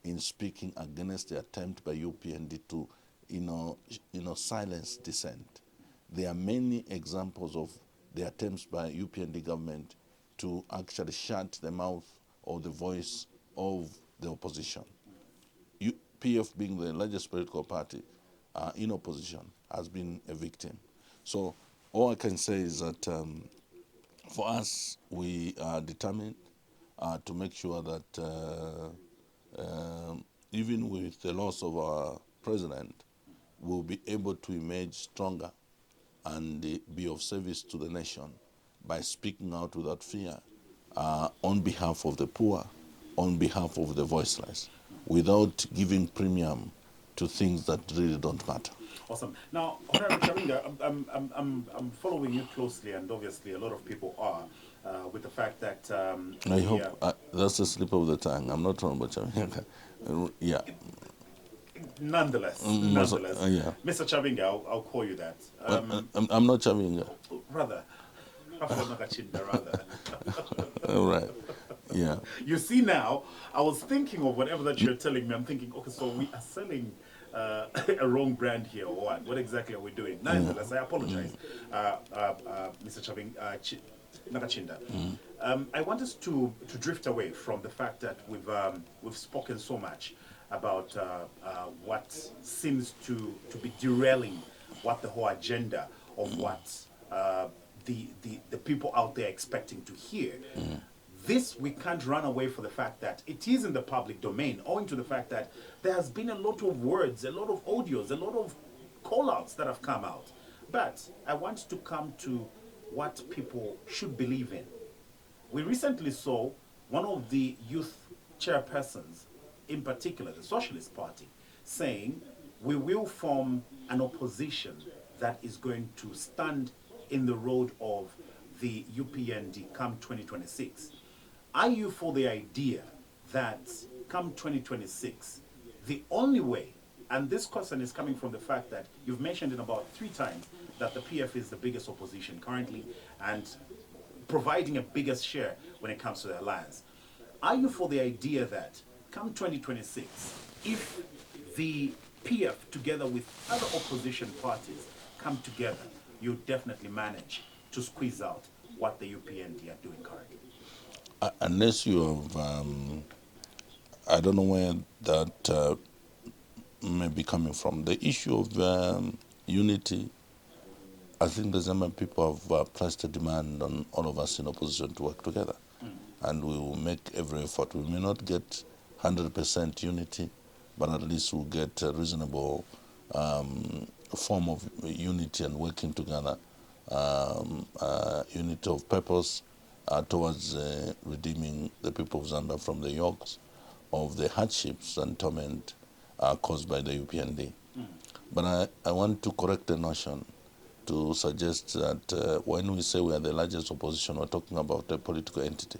in speaking against the attempt by UPND to, silence dissent. There are many examples of the attempts by UPND government to actually shut the mouth or the voice of the opposition. PF, being the largest political party in opposition, has been a victim. So all I can say is that for us, we are determined to make sure that even with the loss of our president, we'll be able to emerge stronger and be of service to the nation by speaking out without fear on behalf of the poor, on behalf of the voiceless, without giving premium to things that really don't matter. Awesome. Now, Hon Raphael, I'm following you closely, and obviously a lot of people are, with the fact that... I hope that's a slip of the tongue. I'm not wrong, but yeah. Nonetheless, yeah. Mr. Chavinga, I'll call you that. I'm not Chavinga. Rather, Raphael Nakachinda, rather. All right. Yeah. You see now, I was thinking of whatever that you're telling me. I'm thinking, okay, so we are selling a wrong brand here, or what? What exactly are we doing? Nonetheless, I apologize, Mr. Nakachinda. I want us to drift away from the fact that we've spoken so much about what seems to be derailing what the whole agenda of what the people out there expecting to hear. This, we can't run away from the fact that it is in the public domain, owing to the fact that there has been a lot of words, a lot of audios, a lot of call-outs that have come out. But I want to come to what people should believe in. We recently saw one of the youth chairpersons, in particular the Socialist Party, saying we will form an opposition that is going to stand in the road of the UPND come 2026. Are you for the idea that come 2026, the only way, and this question is coming from the fact that you've mentioned it about 3 times, that the PF is the biggest opposition currently and providing a biggest share when it comes to the alliance. Are you for the idea that come 2026, if the PF together with other opposition parties come together, you definitely manage to squeeze out what the UPND are doing currently? Unless you have, I don't know where that may be coming from. The issue of unity, I think the Zambian people have placed a demand on all of us in opposition to work together. And we will make every effort. We may not get 100% unity, but at least we'll get a reasonable form of unity and working together, unity of purpose towards redeeming the people of Zambia from the yokes of the hardships and torment caused by the UPND. But I want to correct the notion to suggest that when we say we are the largest opposition, we're talking about a political entity.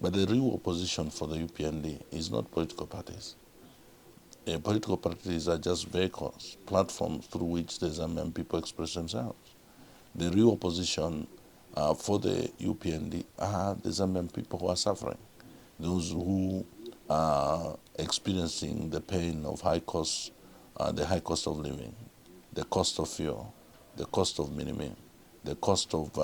But the real opposition for the UPND is not political parties. Political parties are just vehicles, platforms through which the Zambian people express themselves. The real opposition for the UPND are the Zambian people who are suffering, those who are experiencing the pain of high costs, the high cost of living, the cost of fuel, the cost of minimum, the cost of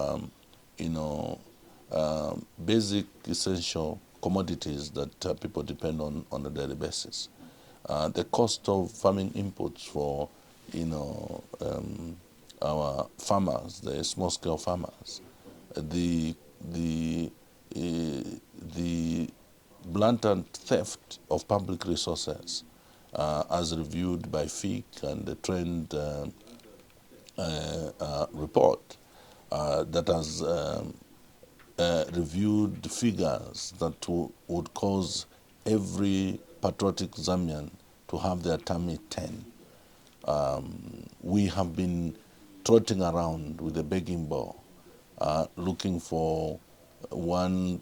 basic essential commodities that people depend on a daily basis. The cost of farming inputs for our farmers, the small-scale farmers, the blatant theft of public resources, as reviewed by FIC and the Trend report that has reviewed figures that would cause every patriotic Zambian to have their tummy turn. We have been trotting around with a begging bowl, looking for $1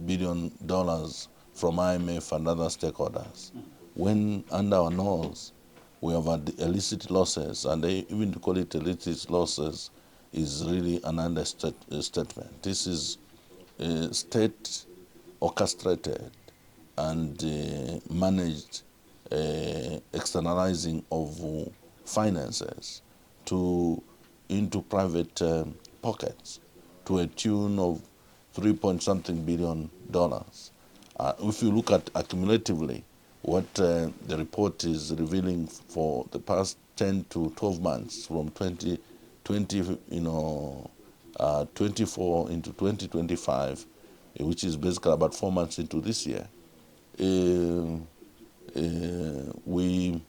billion from IMF and other stakeholders, when under our nose we have had illicit losses, and even to call it illicit losses is really an understatement. This is state orchestrated and managed externalizing of finances into private pockets to a tune of 3 point something billion dollars. If you look at accumulatively what the report is revealing for the past 10 to 12 months from 2020, 24 into 2025, which is basically about 4 months into this year, we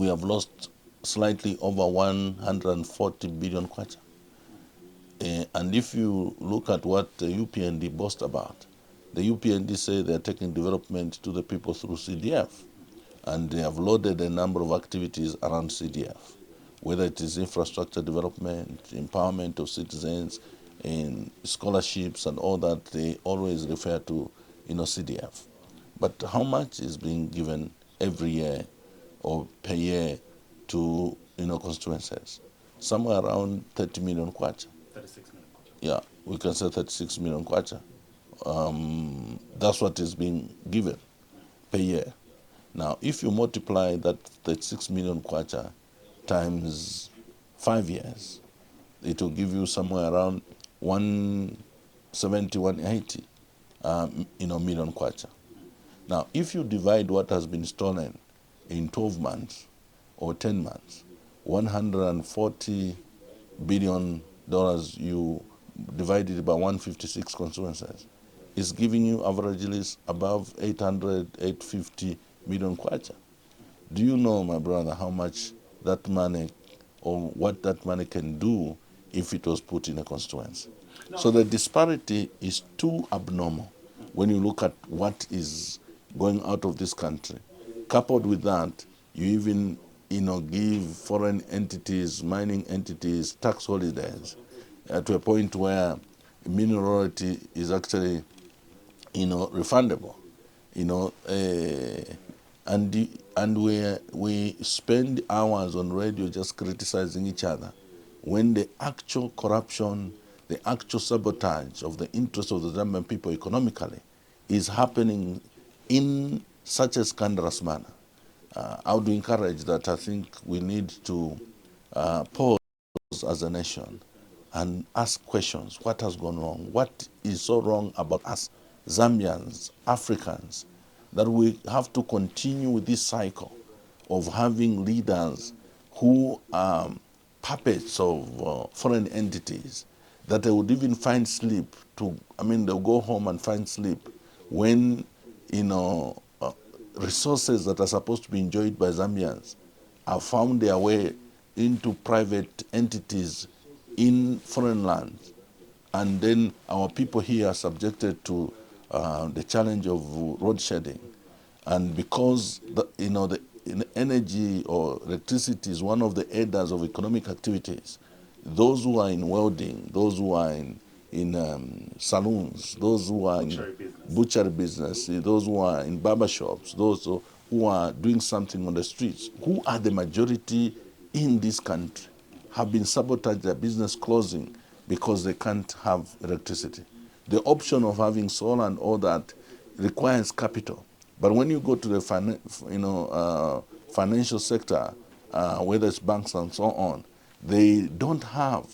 have lost slightly over 140 billion kwacha. And if you look at what the UPND boast about, the UPND say they're taking development to the people through CDF, and they have loaded a number of activities around CDF, whether it is infrastructure development, empowerment of citizens, in scholarships and all that. They always refer to CDF. But how much is being given every year or per year to constituencies? Somewhere around 30 million kwacha. 36 million. Yeah, we can say 36 million kwacha. That's what is being given per year. Now, if you multiply that 36 million kwacha times 5 years, it will give you somewhere around 170, 180 million kwacha. Now, if you divide what has been stolen in 12 months or 10 months, $140 billion, you divide it by 156 constituencies, is giving you averagely above 800, 850 million kwacha. Do you know, my brother, how much that money or what that money can do if it was put in a constituency? No. So the disparity is too abnormal when you look at what is going out of this country. Coupled with that, you even give foreign entities, mining entities, tax holidays to a point where mineral royalty is actually refundable. And we spend hours on radio just criticizing each other, when the actual corruption, the actual sabotage of the interests of the Zambian people economically is happening in such a scandalous manner. I would encourage that. I think we need to pause as a nation and ask questions. What has gone wrong? What is so wrong about us, Zambians, Africans, that we have to continue with this cycle of having leaders who are puppets of foreign entities, that they would even find sleep they'll go home and find sleep when, resources that are supposed to be enjoyed by Zambians have found their way into private entities in foreign lands. And then our people here are subjected to the challenge of road shedding. And because the energy or electricity is one of the aiders of economic activities, those who are in welding, those who are in saloons, those who are in butchery business, those who are in barber shops, those who are doing something on the streets, who are the majority in this country, have been sabotaged, their business closing because they can't have electricity. The option of having solar and all that requires capital. But when you go to the financial sector, whether it's banks and so on, they don't have,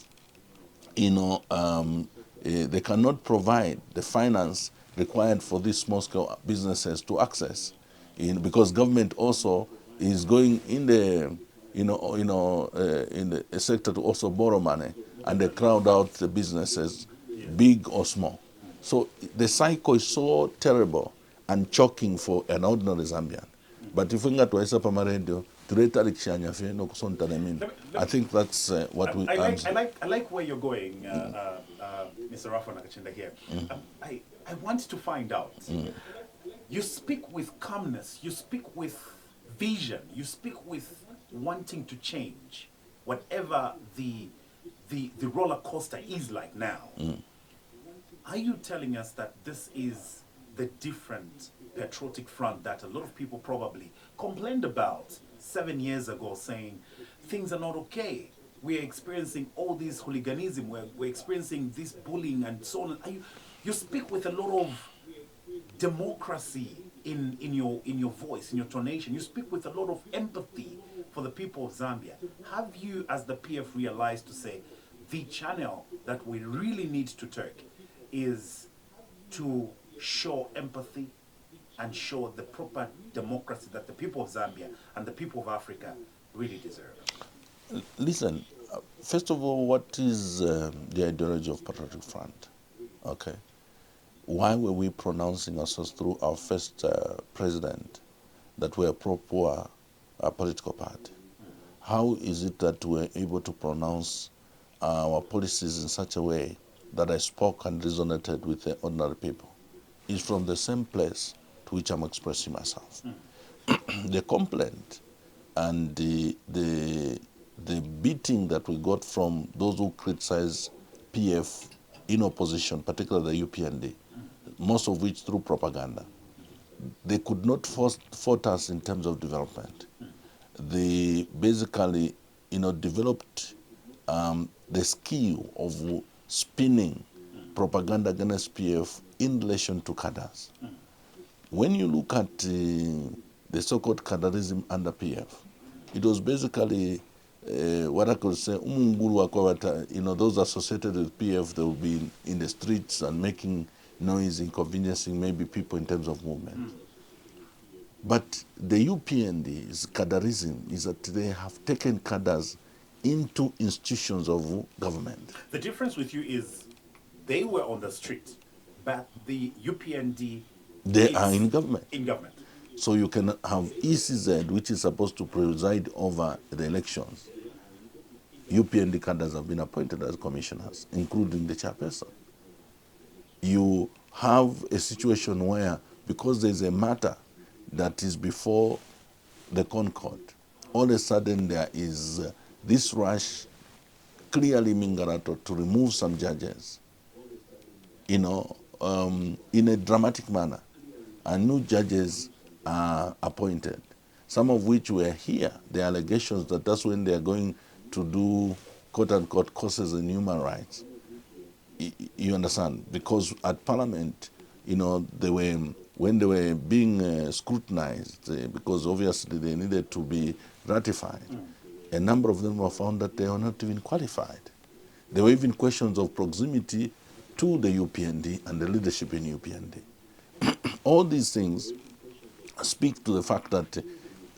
they cannot provide the finance required for these small-scale businesses to access, because government also is going in the, in the sector to also borrow money, and they crowd out the businesses, big or small. So the cycle is so terrible and choking for an ordinary Zambian. But if we get to Esapa Radio, I think that's what we. I like where you're going, Mr. Raphael Nakachinda here. I want to find out. You speak with calmness. You speak with vision. You speak with wanting to change, whatever the roller coaster is like now. Are you telling us that this is the different patriotic front that a lot of people probably complained about 7 years ago, saying things are not okay? We are experiencing all this hooliganism, we're experiencing this bullying and so on. You speak with a lot of democracy in your voice, in your tonation. You speak with a lot of empathy for the people of Zambia. Have you, as the PF, realized to say the channel that we really need to take is to show empathy and show the proper democracy that the people of Zambia and the people of Africa really deserve? Listen, first of all, what is the ideology of Patriotic Front? Okay. Why were we pronouncing ourselves through our first president that we're a pro-poor political party? How is it that we're able to pronounce our policies in such a way that I spoke and resonated with the ordinary people? It's from the same place to which I'm expressing myself. The complaint and the beating that we got from those who criticize PF in opposition, particularly the UPND, most of which through propaganda, they could not fault us in terms of development. They basically, developed the skill of spinning propaganda against PF in relation to cadres. When you look at the so-called cadreism under PF, it was basically what I could say, those associated with PF, they will be in the streets and making noise, inconveniencing maybe people in terms of movement. But the UPND's cadreism is that they have taken cadres into institutions of government. The difference with you is they were on the street, but the UPND They are in government. In government. So you can have ECZ, which is supposed to preside over the elections. UPND cadres have been appointed as commissioners, including the chairperson. You have a situation where, because there's a matter that is before the Concord, all of a sudden there is this rush, clearly Mingarato, to remove some judges, in a dramatic manner. And new judges are appointed, some of which were here. The allegations that that's when they are going to do quote-unquote courses in human rights. You understand? Because at Parliament, they were, when they were being scrutinized, because obviously they needed to be ratified, a number of them were found that they were not even qualified. There were even questions of proximity to the UPND and the leadership in UPND. All these things speak to the fact that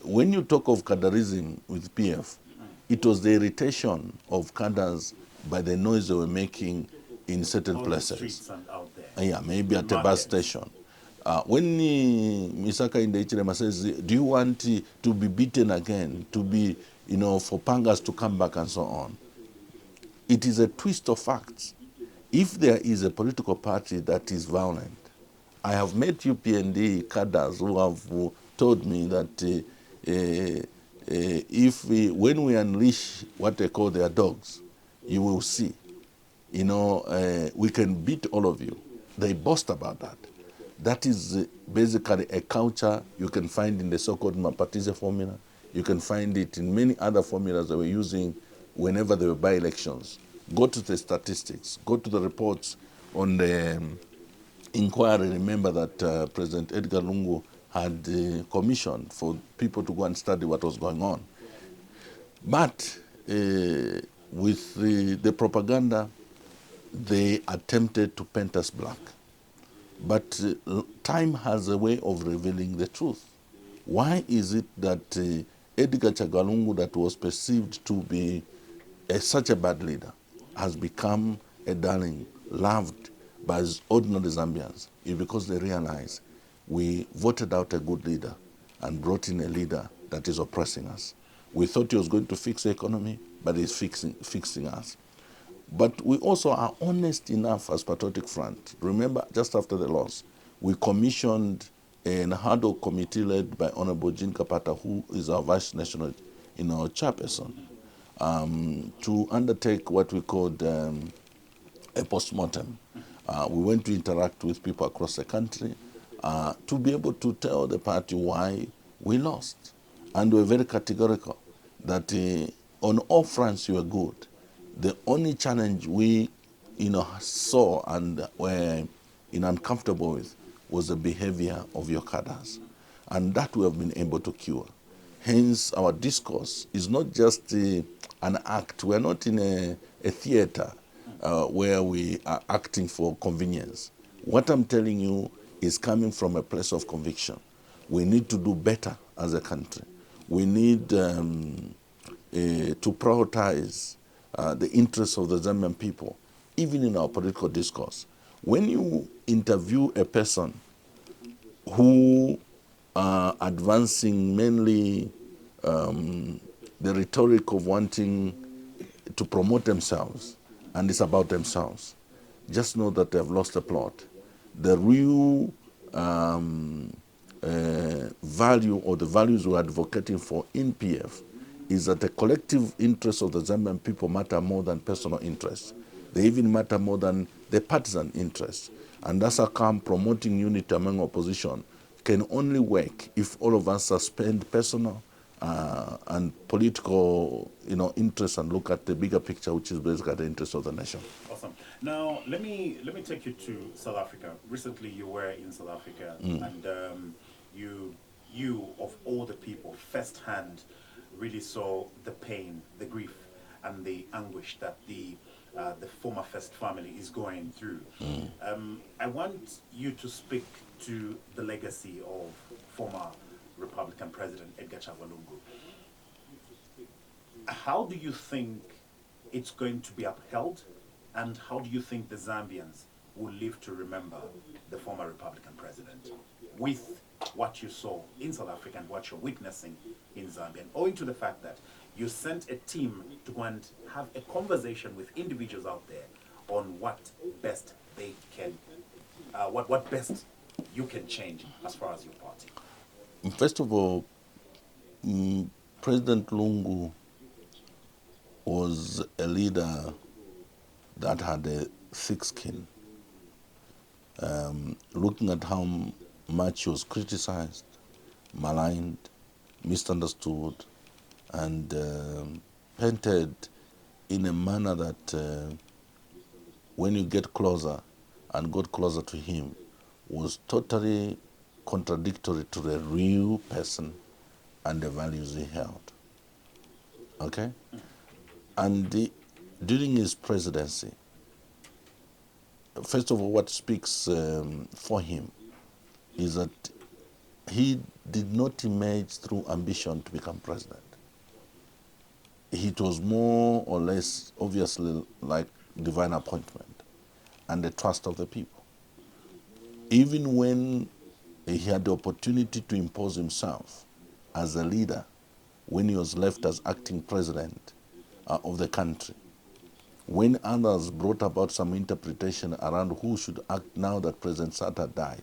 when you talk of cadreism with PF, it was the irritation of cadres by the noise they were making in certain places. The streets and out there. Yeah, maybe at a bus station. When Misaka Indaichirema says, do you want to be beaten again, to be, for pangas to come back and so on? It is a twist of facts. If there is a political party that is violent, I have met UPND cadres who have told me that when we unleash what they call their dogs, you will see, we can beat all of you. They boast about that. That is basically a culture you can find in the so-called Mapatize formula. You can find it in many other formulas they were using whenever there were by-elections. Go to the statistics, go to the reports on the inquiry. Remember that President Edgar Lungu had commissioned for people to go and study what was going on. But with the propaganda, they attempted to paint us black. But time has a way of revealing the truth. Why is it that Edgar Chagalungu, that was perceived to be such a bad leader, has become a darling, loved by ordinary Zambians? It's because they realize we voted out a good leader and brought in a leader that is oppressing us. We thought he was going to fix the economy, but he's fixing us. But we also are honest enough as Patriotic Front. Remember, just after the loss, we commissioned an ad hoc committee led by Honorable Jean Kapata, who is our Vice National chairperson, to undertake what we called a post-mortem. We went to interact with people across the country to be able to tell the party why we lost. And we were very categorical that on all fronts you were good. The only challenge we saw and were uncomfortable with was the behavior of your cadres. And that we have been able to cure. Hence, our discourse is not just an act. We are not in a theater where we are acting for convenience. What I'm telling you is coming from a place of conviction. We need to do better as a country. We need to prioritize the interests of the Zambian people, even in our political discourse. When you interview a person who are advancing mainly the rhetoric of wanting to promote themselves, and it's about themselves, just know that they've lost the plot. The real value or the values we're advocating for in PF is that the collective interests of the Zambian people matter more than personal interests. They even matter more than the partisan interests. And that's how come promoting unity among opposition can only work if all of us suspend personal and political, interests and look at the bigger picture, which is basically the interest of the nation. Awesome. Now, let me take you to South Africa. Recently, you were in South Africa, and you of all the people, firsthand, really saw the pain, the grief, and the anguish that the former First family is going through. I want you to speak to the legacy of former Republican President Edgar Chagwa Lungu. How do you think it's going to be upheld, and how do you think the Zambians will live to remember the former Republican president with what you saw in South Africa and what you're witnessing in Zambia, and owing to the fact that you sent a team to go and have a conversation with individuals out there on what best they can, what best you can change as far as your party? First of all, President Lungu was a leader that had a thick skin. Looking at how much he was criticized, maligned, misunderstood, and painted in a manner that when you get closer and got closer to him, was totally contradictory to the real person and the values he held. Okay? And during his presidency, first of all, what speaks for him is that he did not emerge through ambition to become president. It was more or less obviously like divine appointment and the trust of the people. Even when he had the opportunity to impose himself as a leader, when he was left as acting president of the country, when others brought about some interpretation around who should act now that President Sata died,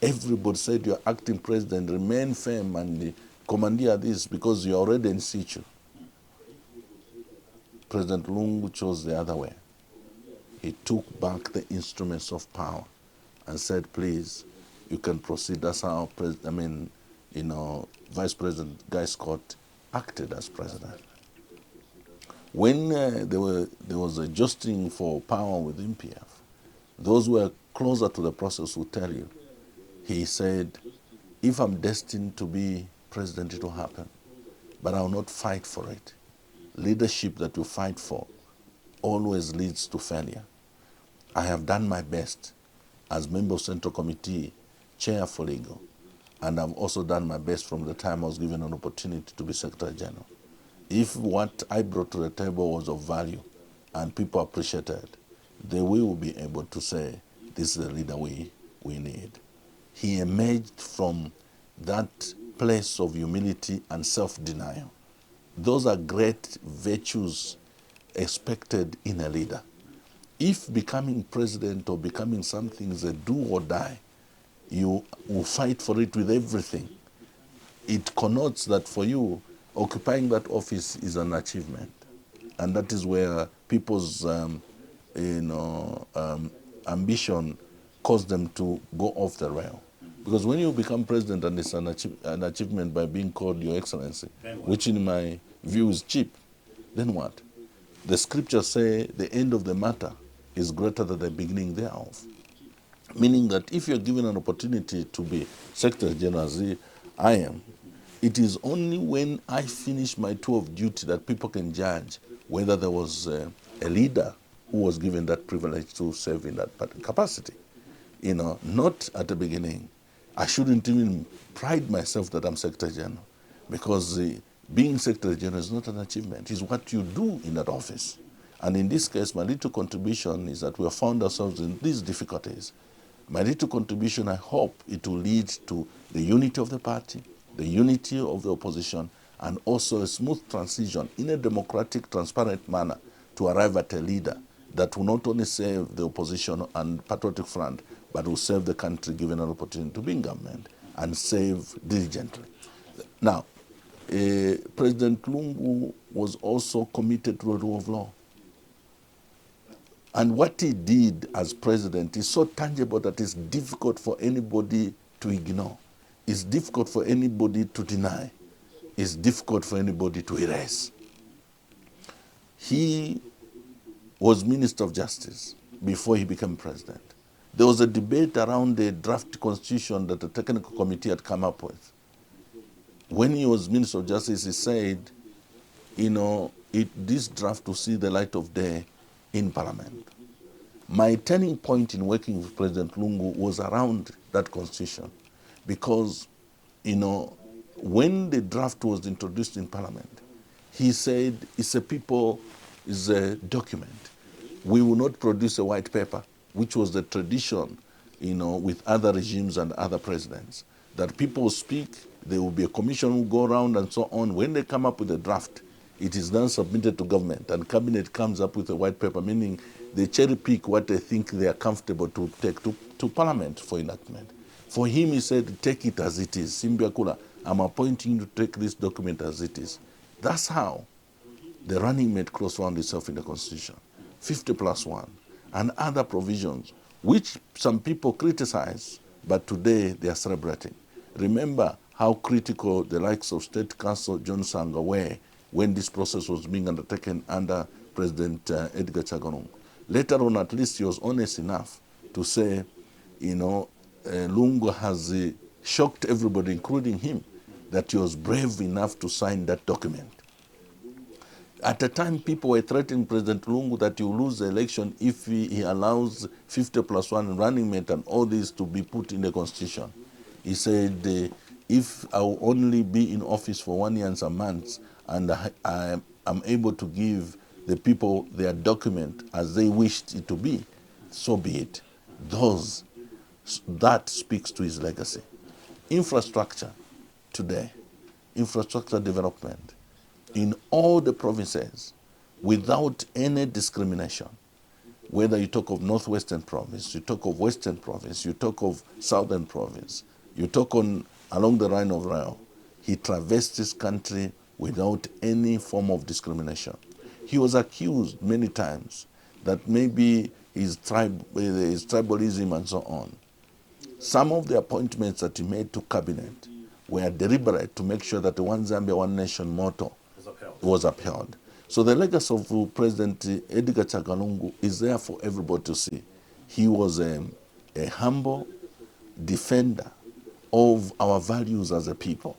everybody said, "You're acting president, remain firm and commandeer this because you're already in situ." President Lungu chose the other way. He took back the instruments of power and said, "Please, you can proceed." That's how Vice President Guy Scott acted as president. When there was a jostling for power within PF, those who were closer to the process will tell you, he said, "If I'm destined to be president, it will happen, but I will not fight for it. Leadership that you fight for always leads to failure. I have done my best as member of Central Committee, chair for legal, and I've also done my best from the time I was given an opportunity to be Secretary General. If what I brought to the table was of value and people appreciated, then we will be able to say, this is the leader we need." He emerged from that place of humility and self-denial. Those are great virtues expected in a leader. If becoming president or becoming something is a do or die, you will fight for it with everything. It connotes that for you, occupying that office is an achievement. And that is where people's ambition caused them to go off the rail. Because when you become president and it's an achievement by being called Your Excellency, which in my view is cheap, then what? The scriptures say the end of the matter is greater than the beginning thereof. Meaning that if you're given an opportunity to be Secretary General, as I am, it is only when I finish my tour of duty that people can judge whether there was a leader who was given that privilege to serve in that capacity. Not at the beginning. I shouldn't even pride myself that I'm Secretary General, because being Secretary General is not an achievement. It's what you do in that office. And in this case, my little contribution is that we have found ourselves in these difficulties. My little contribution, I hope it will lead to the unity of the party, the unity of the opposition, and also a smooth transition in a democratic, transparent manner to arrive at a leader that will not only serve the opposition and patriotic front, but will serve the country given an opportunity to be in government and serve diligently. Now, President Lungu was also committed to the rule of law. And what he did as president is so tangible that it's difficult for anybody to ignore. It's difficult for anybody to deny. It's difficult for anybody to erase. He was Minister of Justice before he became president. There was a debate around the draft constitution that the technical committee had come up with. When he was Minister of Justice, he said, this draft will see the light of day in Parliament. My turning point in working with President Lungu was around that constitution, because, when the draft was introduced in Parliament, he said it's a document. We will not produce a white paper, which was the tradition, with other regimes and other presidents, that people speak, there will be a commission who go around and so on. When they come up with a draft, it is then submitted to government, and cabinet comes up with a white paper, meaning they cherry pick what they think they are comfortable to take to Parliament for enactment. For him, he said, take it as it is. Simbiakula, I'm appointing you to take this document as it is. That's how the running mate clause found itself in the Constitution, 50+1, and other provisions, which some people criticize, but today they are celebrating. Remember how critical the likes of State Counsel John Sanga were when this process was being undertaken under President Edgar Chaganoung. Later on, at least he was honest enough to say, Lungu has shocked everybody, including him, that he was brave enough to sign that document. At the time, people were threatening President Lungu that he will lose the election if he allows 50+1 running mate and all this to be put in the Constitution. He said, if I will only be in office for 1 year and some months, and I am able to give the people their document as they wished it to be, so be it. That speaks to his legacy. Infrastructure today, infrastructure development in all the provinces without any discrimination. Whether you talk of Northwestern Province, you talk of Western Province, you talk of Southern Province, you talk along the Rhine of Rail, he traversed this country without any form of discrimination. He was accused many times that maybe his tribalism and so on. Some of the appointments that he made to cabinet were deliberate to make sure that the One Zambia, One Nation motto was upheld. So the legacy of President Edgar Chaganoung is there for everybody to see. He was a humble defender of our values as a people.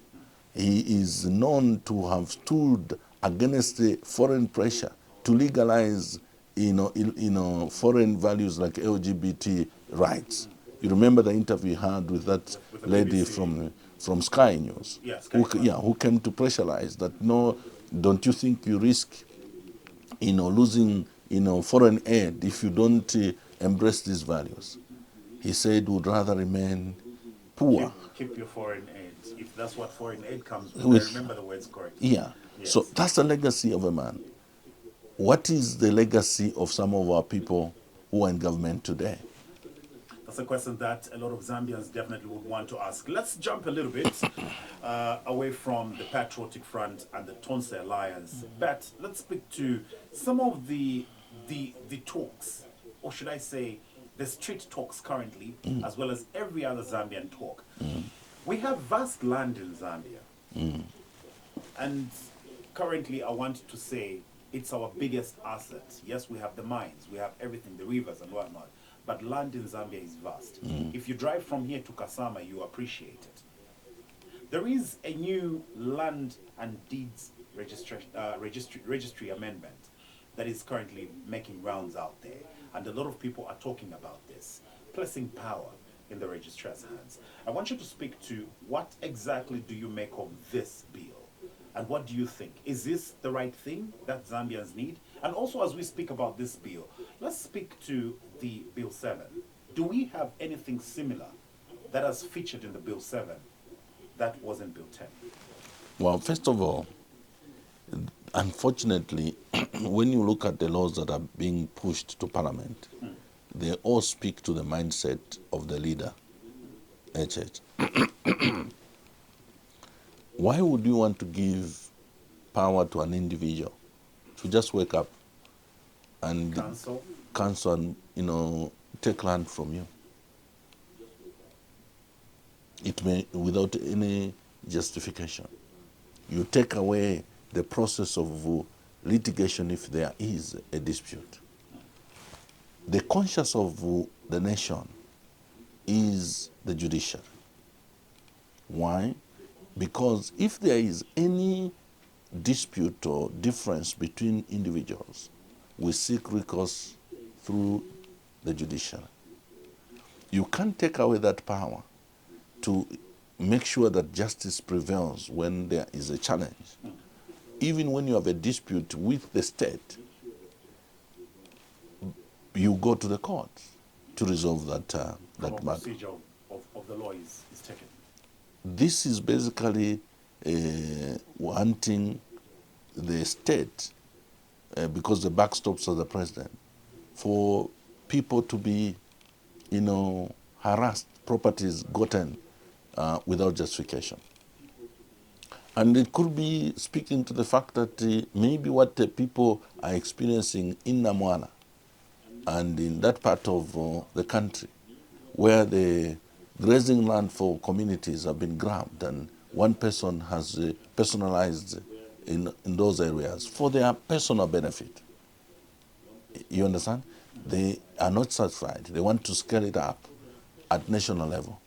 He is known to have stood against the foreign pressure to legalize foreign values like LGBT rights. You remember the interview he had with that lady from Sky News, who came to pressurize that, no, don't you think you risk losing foreign aid if you don't embrace these values? He said would rather remain poor. Keep your foreign aid, if that's what foreign aid comes with. I remember the words correct. Yeah. Yes. So that's the legacy of a man. What is the legacy of some of our people who are in government today? That's a question that a lot of Zambians definitely would want to ask. Let's jump a little bit away from the Patriotic Front and the Tonse Alliance. But let's speak to some of the talks, or should I say, the street talks currently, as well as every other Zambian talk. We have vast land in Zambia. And currently, I want to say it's our biggest asset. Yes, we have the mines, we have everything, the rivers and whatnot. but land in Zambia is vast. If you drive from here to Kasama, you appreciate it. There is a new land and deeds registry amendment that is currently making rounds out there. And a lot of people are talking about this, placing power in the registrar's hands. I want you to speak to what exactly do you make of this bill? And what do you think? Is this the right thing that Zambians need? And also, as we speak about this bill, let's speak to the Bill 7. Do we have anything similar that has featured in the Bill 7 that was in Bill 10? Well, first of all, unfortunately, when you look at the laws that are being pushed to Parliament, they all speak to the mindset of the leader, HH. Why would you want to give power to an individual to just wake up and cancel and take land from you? It may without any justification. You take away the process of litigation if there is a dispute. The conscience of the nation is the judiciary. Why? Because if there is any dispute or difference between individuals, we seek recourse through the judiciary. You can't take away that power to make sure that justice prevails when there is a challenge. Even when you have a dispute with the state, you go to the court to resolve that matter. Procedure of the law is taken. This is basically wanting the state, because the backstops of the president, for people to be, harassed, properties gotten without justification. And it could be speaking to the fact that maybe what the people are experiencing in Namwana and in that part of the country, where the grazing land for communities have been grabbed and one person has personalized in those areas for their personal benefit. You understand? They are not satisfied. They want to scale it up at national level,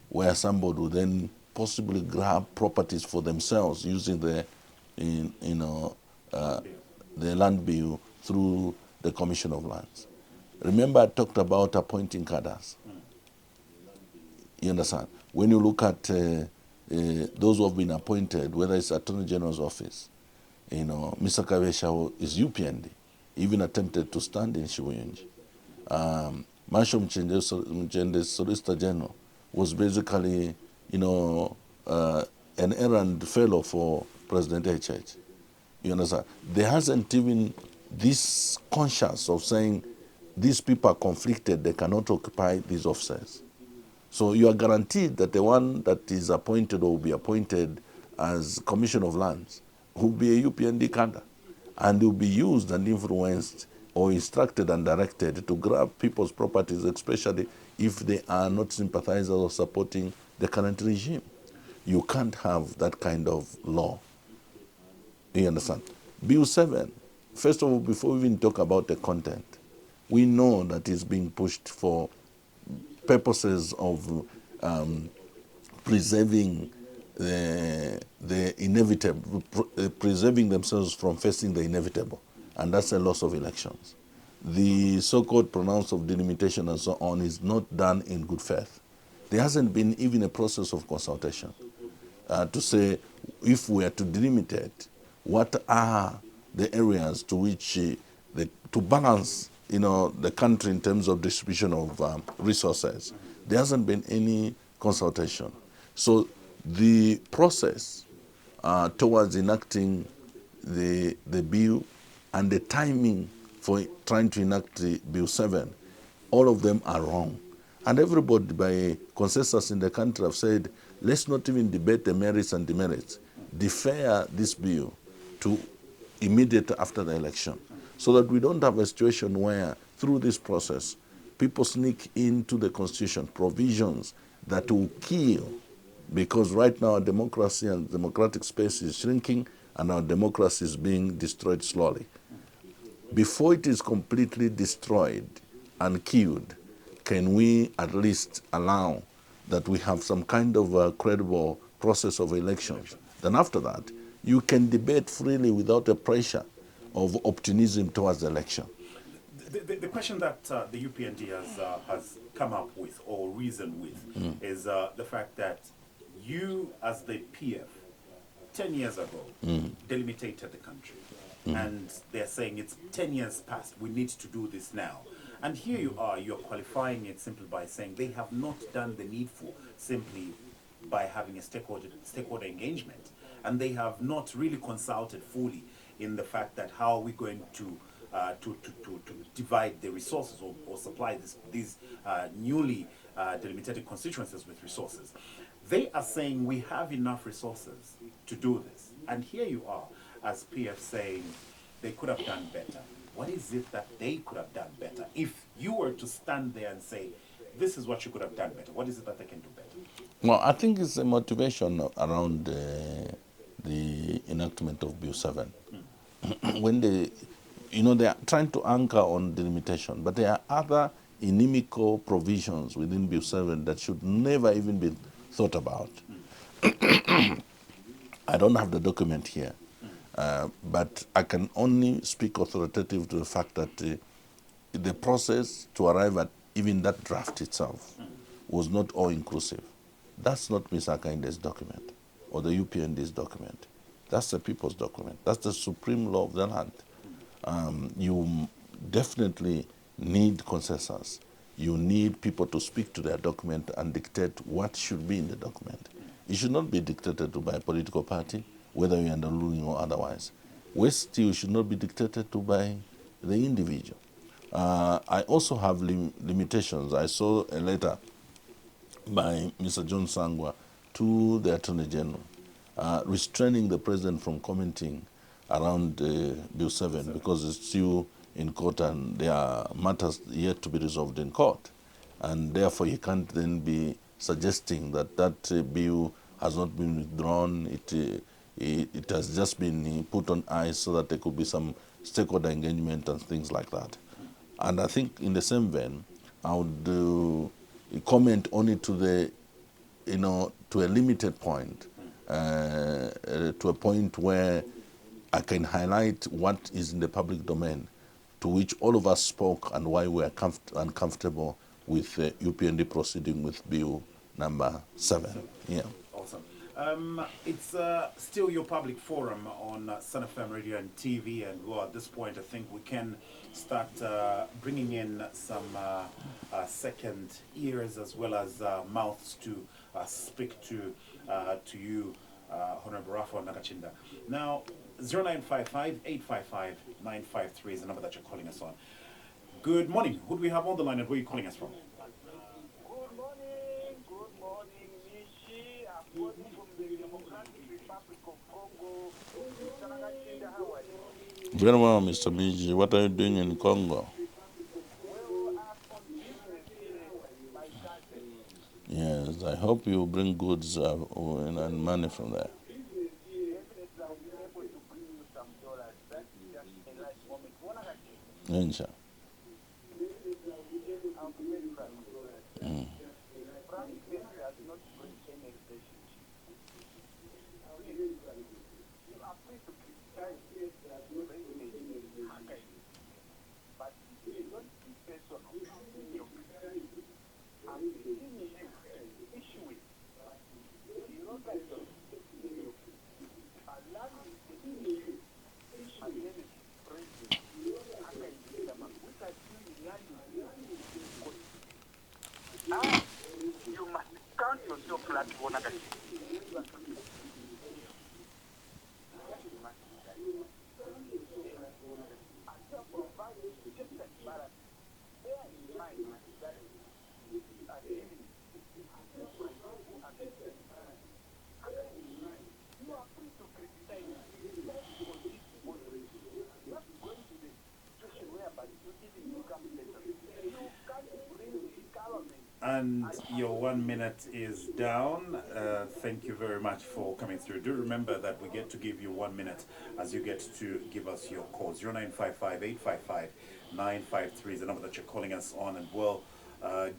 where somebody will then possibly grab properties for themselves using the land bill through the Commission of Lands. Remember, I talked about appointing cadres. You understand? When you look at those who have been appointed, whether it's Attorney General's office, Mr. Kavesha is UPND, even attempted to stand in Shibuyunji. Masho Mchende's Solicitor General was basically, an errand fellow for President HH. You understand? There hasn't even this conscience of saying these people are conflicted, they cannot occupy these offices. So you are guaranteed that the one that is appointed or will be appointed as Commission of Lands will be a UPND cadre, and will be used and influenced or instructed and directed to grab people's properties, especially if they are not sympathizers or supporting the current regime. You can't have that kind of law. You understand? Bill 7, first of all, before we even talk about the content, we know that it's being pushed for purposes of preserving the inevitable, preserving themselves from facing the inevitable, and that's a loss of elections. The so-called pronouncement of delimitation and so on is not done in good faith. There hasn't been even a process of consultation to say, if we are to delimitate, what are the areas to which to balance the country in terms of distribution of resources. There hasn't been any consultation. So the process towards enacting the bill and the timing for trying to enact the Bill 7, all of them are wrong. And everybody, by consensus in the country, have said, let's not even debate the merits and demerits. Defer this bill to immediate after the election, so that we don't have a situation where, through this process, people sneak into the Constitution provisions that will kill, because right now our democracy and democratic space is shrinking and our democracy is being destroyed slowly. Before it is completely destroyed and killed, can we at least allow that we have some kind of a credible process of elections? Then after that, you can debate freely without the pressure of optimism towards the election. The question that the UPND has come up with or reasoned with is the fact that you, as the PF, 10 years ago, delimitated the country. And they're saying it's 10 years past, we need to do this now. And here you are, you're qualifying it simply by saying they have not done the needful simply by having a stakeholder engagement. And they have not really consulted fully in the fact that how are we going to divide the resources or supply these newly delimited constituencies with resources. They are saying we have enough resources to do this. And here you are, as PF saying they could have done better. What is it that they could have done better? If you were to stand there and say, this is what you could have done better, what is it that they can do better? Well, I think it's a motivation around the enactment of Bill 7. When they are trying to anchor on delimitation, but there are other inimical provisions within Bill 7 that should never even be thought about. I don't have the document here, but I can only speak authoritative to the fact that the process to arrive at even that draft itself was not all-inclusive. That's not Mr. Akainde's document or the UPND's document. That's the people's document. That's the supreme law of the land. You definitely need consensus. You need people to speak to their document and dictate what should be in the document. It should not be dictated to by a political party, whether you're under ruling or otherwise. Waste still should not be dictated to by the individual. I also have limitations. I saw a letter by Mr. John Sangwa to the Attorney General restraining the President from commenting around Bill 7 because it's still in court and there are matters yet to be resolved in court. And therefore he can't then be suggesting that that bill has not been withdrawn. It has just been put on ice so that there could be some stakeholder engagement and things like that. And I think in the same vein, I would comment only to the, to a limited point, to a point where I can highlight what is in the public domain, to which all of us spoke and why we are uncomfortable with UPND proceeding with Bill number 7. Yeah. Awesome. It's still your public forum on Sun FM Radio and TV, and well, at this point, I think we can start bringing in some second ears as well as mouths to speak to you, Hon Raphael Nakachinda. Now, 0955-855-953 is the number that you're calling us on. Good morning. Who do we have on the line and where are you calling us from? Good morning, Michi. I'm calling from the Democratic Republic of Congo. Mr. Nakachinda, how are you? Very well, Mr. Biji. What are you doing in Congo? Well, I'm on business here, my cousin. Yes, I hope you bring goods and money from there. Definitely, I'll be able to bring you some dollars. That's just a nice moment. Insha. I'll be very frank. Frankness does not bring any relationship. You are free to criticize President Hakainde, but you don't be personal in your criticism. I'm giving you an issue with. You know that allow the issue against President Hakainde, which I feel in line with you must count yourself like one of the And your 1 minute is down. Thank you very much for coming through. Do remember that we get to give you 1 minute as you get to give us your call. 0955-855-953 is the number that you're calling us on. And well,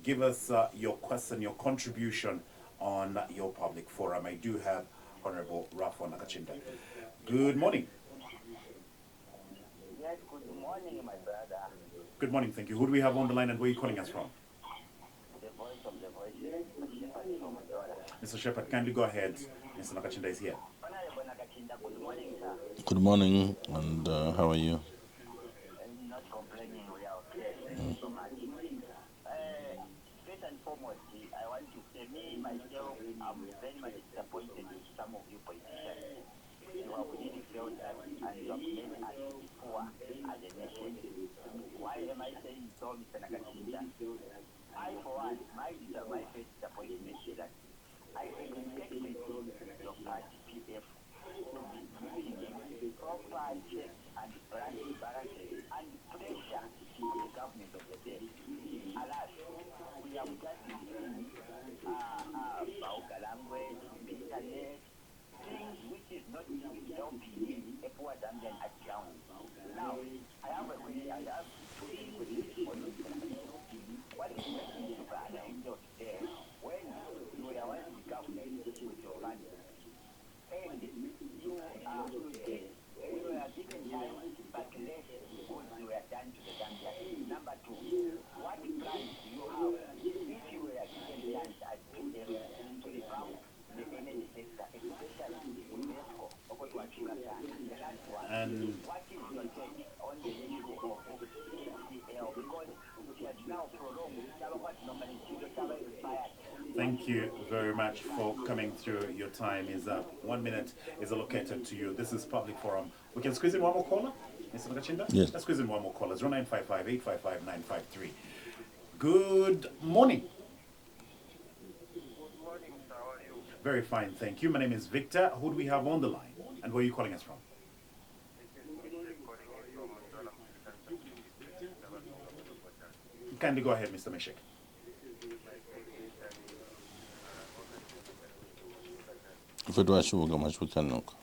Give us your question, your contribution on your public forum. I do have Honorable Raphael Nakachinda. Good morning. Yes, good morning, my brother. Good morning, thank you. Who do we have on the line and where are you calling us from? The voice of the voiceless, Shepherd from Dora. Mr. Shepherd, kindly go ahead. Mr. Nakachinda is here. Honorable Nakachinda, good morning, sir. Good morning, and how are you? And not complaining, we are okay. Thank you so much. First and foremost, I want to say, me, myself, I'm very much disappointed with some of you politicians. You have really failed us and you have made us poor as a nation. Why am I saying so, Mr. Nakachinda? I, for one, my first disappointment is that I expected your party, PF, to be giving proper checks and balances and pressure to the government of the day. Alas, we have just been seeing vulgar language, internet, things which is not helping a poor Zambian at ground. Now, I have two questions for you. What is making you bad today when you were once in government with your family? And you were given time, but less goods were done to the Zambians. Number two, what plans do you have if you were given chance as PM to revamp the energy sector, especially in Mexico, the last one? And What is your take on the issue of ACL? Because it has now prolonged. thank you very much for coming through. Your time is up. 1 minute is allocated to you. This is public forum. We can squeeze in one more caller, Mr. Nakachinda? Yes. Let's squeeze in one more caller. 0955 855 953. Good morning. Good morning, sir. How are you? Very fine, thank you. My name is Victor. Who do we have on the line? And where are you calling us from? Kindly go ahead, Mr. Meshek. Mfethu washuka mashukanuka.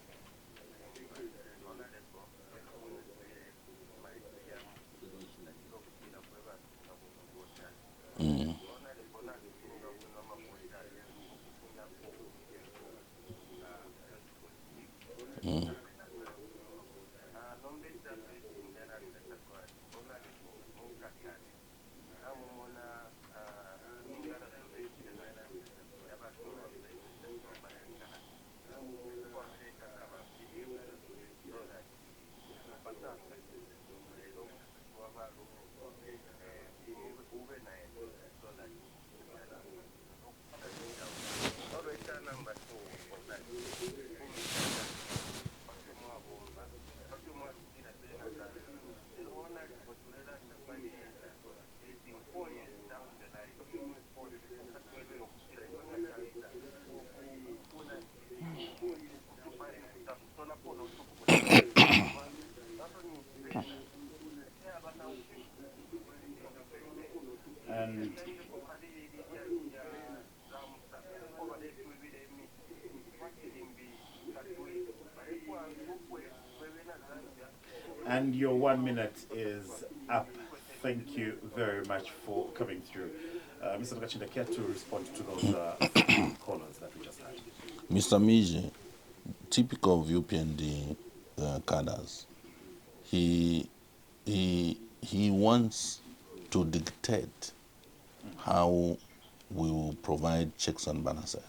And your 1 minute is up. Thank you very much for coming through. Mr. Nakachinda, care to respond to those callers that we just had? Mr. Miji, typical of UPND cadres, he wants to dictate how we will provide checks and balances.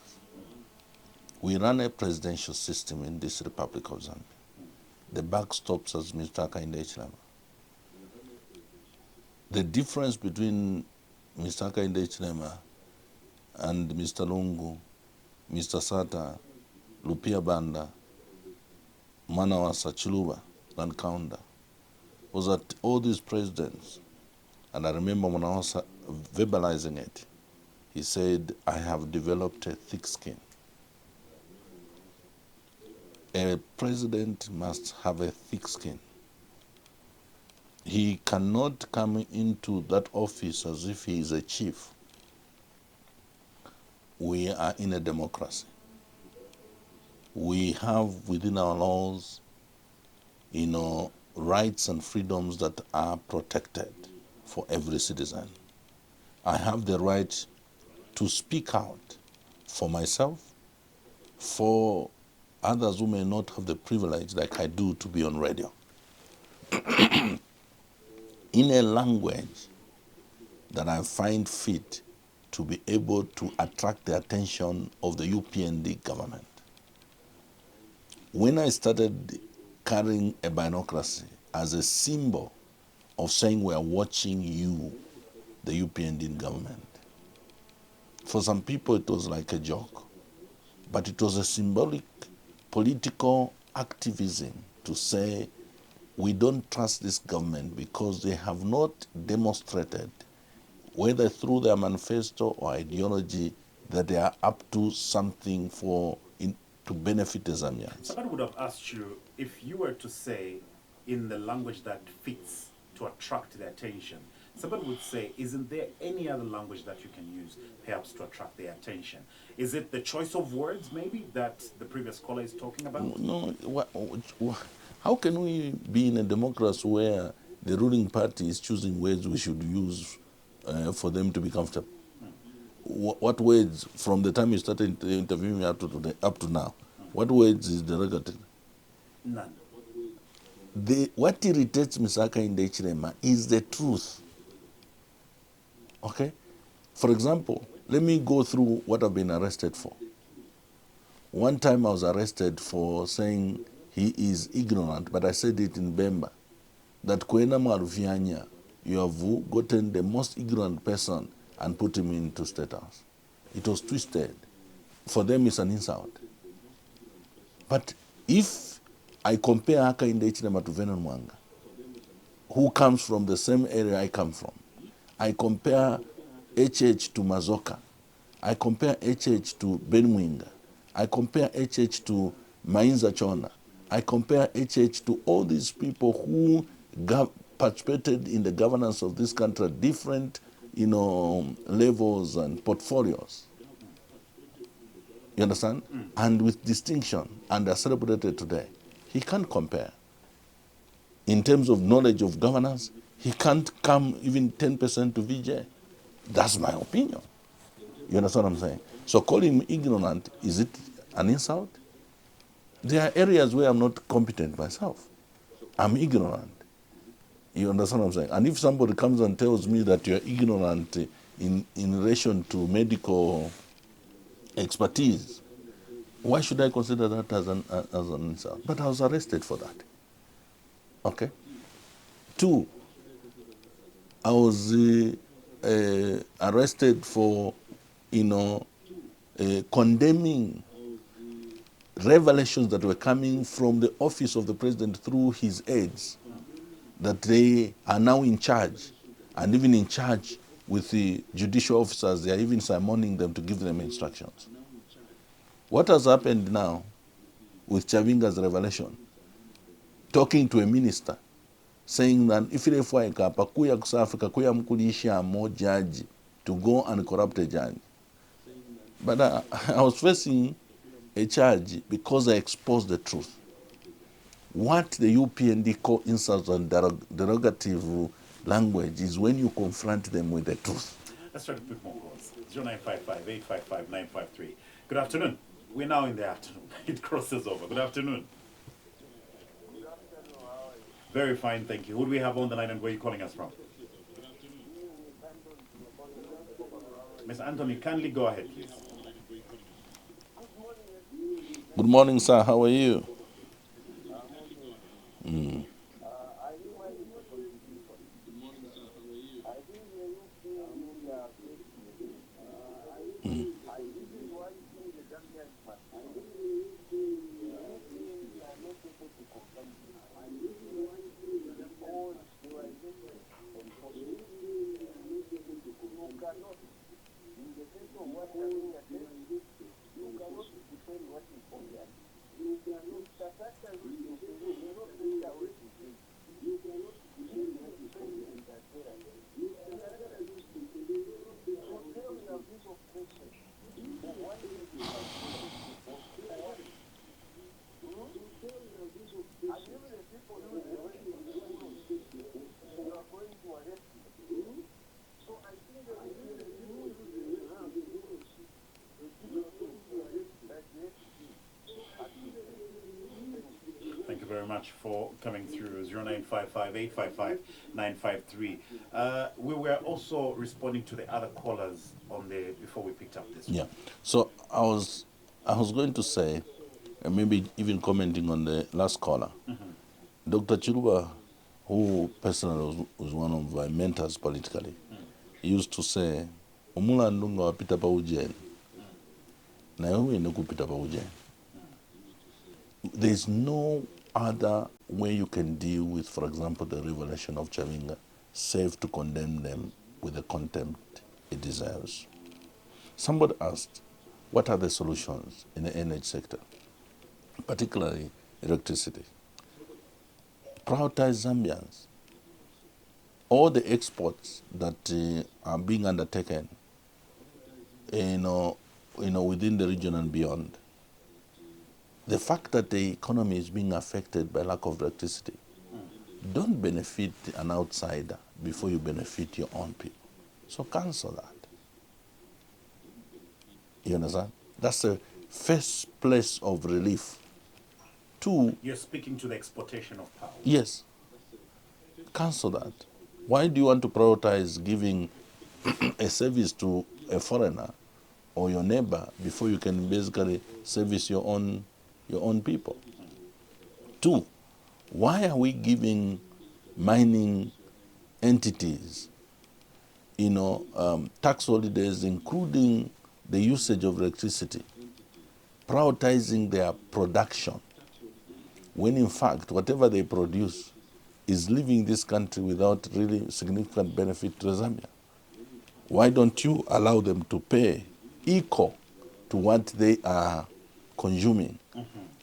We run a presidential system in this Republic of Zambia. The buck stops as Mr. Nakachinda. The difference between Mr. Nakachinda and Mr. Lungu, Mr. Sata, Lupia Banda, Manawasa, Chiluba, and Kaunda was that all these presidents, and I remember when I was verbalizing it, he said, I have developed a thick skin. A president must have a thick skin. He cannot come into that office as if he is a chief. We are in a democracy. We have within our laws, rights and freedoms that are protected for every citizen. I have the right to speak out for myself, for others who may not have the privilege like I do to be on radio. In a language that I find fit to be able to attract the attention of the UPND government. When I started carrying a binocracy as a symbol of saying we are watching you, the UPND government, for some people it was like a joke, but it was a symbolic political activism to say we don't trust this government because they have not demonstrated, whether through their manifesto or ideology, that they are up to something to benefit the Zambians. Somebody would have asked you if you were to say in the language that fits to attract their attention. Somebody would say, isn't there any other language that you can use perhaps to attract their attention? Is it the choice of words maybe that the previous caller is talking about? No, how can we be in a democracy where the ruling party is choosing words we should use for them to be comfortable? What words, from the time you started interviewing me up to now, what words is derogatory? None. What irritates Misaka in the Ichirema is the truth. Okay? For example, let me go through what I've been arrested for. One time I was arrested for saying he is ignorant, but I said it in Bemba, that Kwena Marufianya, you have gotten the most ignorant person and put him into State House. It was twisted. For them, it's an insult. But if I compare Haka in the Ichirema to Venon Mwanga, who comes from the same area I come from, I compare HH to Mazoka, I compare HH to Ben Mwinga, I compare HH to Mainza Chona, I compare HH to all these people who participated in the governance of this country at different levels and portfolios. You understand? And with distinction, and are celebrated today. He can't compare. In terms of knowledge of governance, he can't come even 10% to VJ. That's my opinion. You understand what I'm saying? So calling him ignorant, is it an insult? There are areas where I'm not competent myself. I'm ignorant. You understand what I'm saying? And if somebody comes and tells me that you're ignorant in relation to medical expertise, why should I consider that as an insult? But I was arrested for that. Okay? 2, I was arrested for, condemning revelations that were coming from the office of the president through his aides, that they are now in charge, and even in charge with the judicial officers. They are even summoning them to give them instructions. What has happened now with Chavinga's revelation? Talking to a minister, saying that if you kuya kusa Africa kuya mkulisha mo judge to go and corrupt a judge. But I was facing a charge because I exposed the truth. What the UPND call insults and derogative language is when you confront them with the truth. Let's try to put more calls. 0955-855-953. Good afternoon. We're now in the afternoon. It crosses over. Good afternoon. Very fine, thank you. Who do we have on the line and where are you calling us from? Mr. Anthony, kindly go ahead, please. Good morning, sir. How are you? very much for coming through. 0955-855-953. We were also responding to the other callers on the before we picked up this one. Yeah. So I was going to say, and maybe even commenting on the last caller, Dr. Chiruba, who personally was one of my mentors politically, used to say, "Umulandu nga wapita pa ujeni, na wewe ni kupita pa ujeni." There's no other way you can deal with, for example, the revelation of Chavinga, save to condemn them with the contempt it deserves. Somebody asked, what are the solutions in the energy sector, particularly electricity? Prioritize Zambians. All the exports that are being undertaken, within the region and beyond, the fact that the economy is being affected by lack of electricity, don't benefit an outsider before you benefit your own people. So cancel that. You understand? That's the first place of relief. Two, You're speaking to the exportation of power. yes, cancel that. Why do you want to prioritize giving a service to a foreigner or your neighbor before you can basically service your own people? Two, why are we giving mining entities, tax holidays, including the usage of electricity, prioritizing their production, when in fact whatever they produce is leaving this country without really significant benefit to Zambia? Why don't you allow them to pay equal to what they are consuming?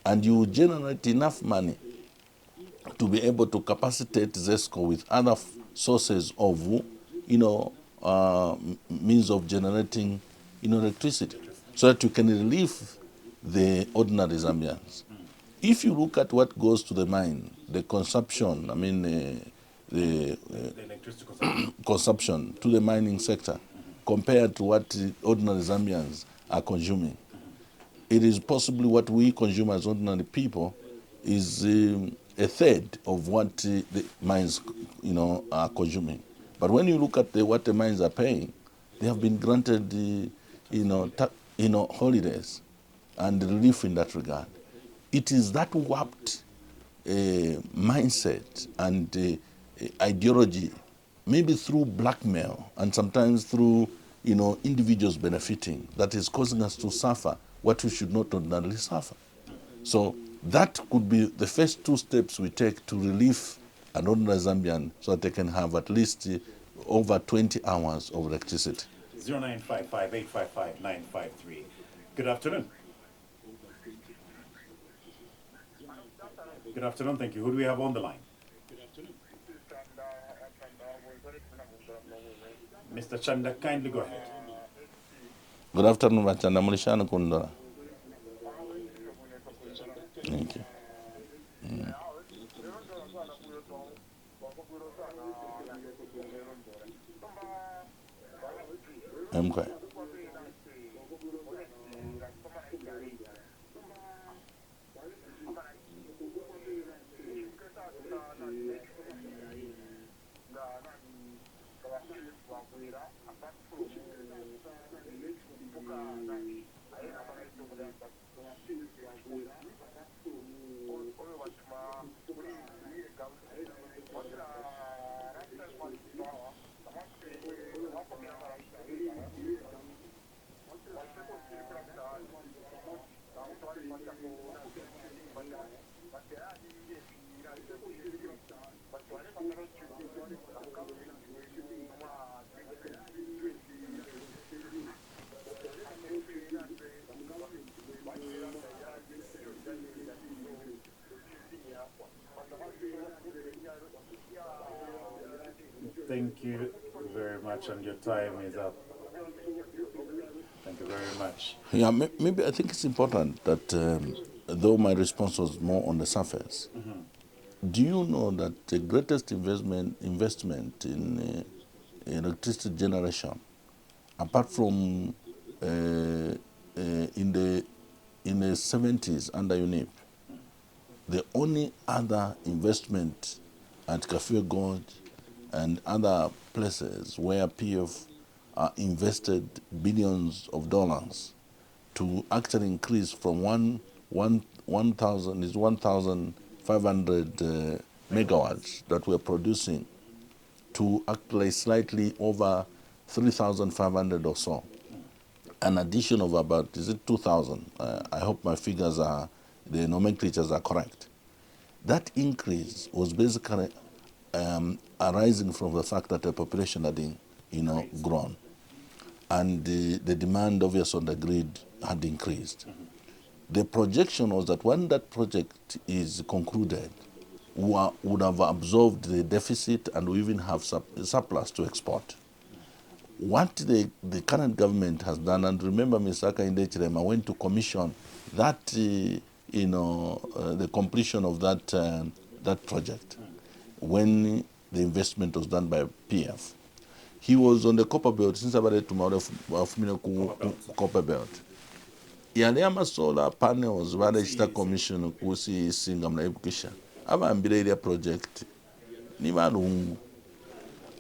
And you generate enough money to be able to capacitate ZESCO with other sources of, means of generating, electricity, so that you can relieve the ordinary Zambians. If you look at what goes to the mine, the consumption, the electricity consumption. consumption to the mining sector, compared to what ordinary Zambians are consuming, it is possibly what we consume as ordinary people is a third of what the mines, are consuming. But when you look at what the mines are paying, they have been granted, holidays and relief in that regard. It is that warped mindset and ideology, maybe through blackmail and sometimes through, individuals benefiting, that is causing us to suffer what we should not ordinarily suffer. So that could be the first two steps we take to relieve an ordinary Zambian so that they can have at least over 20 hours of electricity. 0955-855-953. Good afternoon. Good afternoon, thank you. Who do we have on the line? Mr. Chanda, kindly go ahead. Good afternoon, Bachanda Mulishana Kundora. Thank you. I'm quiet. Thank you very much, and your time is up. Thank you very much. Yeah, maybe I think it's important that though my response was more on the surface, do you know that the greatest investment in electricity generation, apart from in the 70s under UNIP, the only other investment at Kafue Gorge and other places where PF invested billions of dollars to actually increase from 1,500 megawatts that we're producing to actually slightly over 3,500 or so. An addition of about, is it 2,000? I hope my figures are, the nomenclatures are correct. That increase was basically arising from the fact that the population had, grown, and the demand, obviously, on the grid had increased. The projection was that when that project is concluded, we would have absorbed the deficit and we even have surplus to export. What the current government has done, and remember, Mr. Nakachinda Chirema went to commission that, the completion of that project when the investment was done by PF. He was on the copper belt since about tomorrow copper belt. Yale solar panels valechita commission kusi singa mnaibukisha abambira area project ni balungu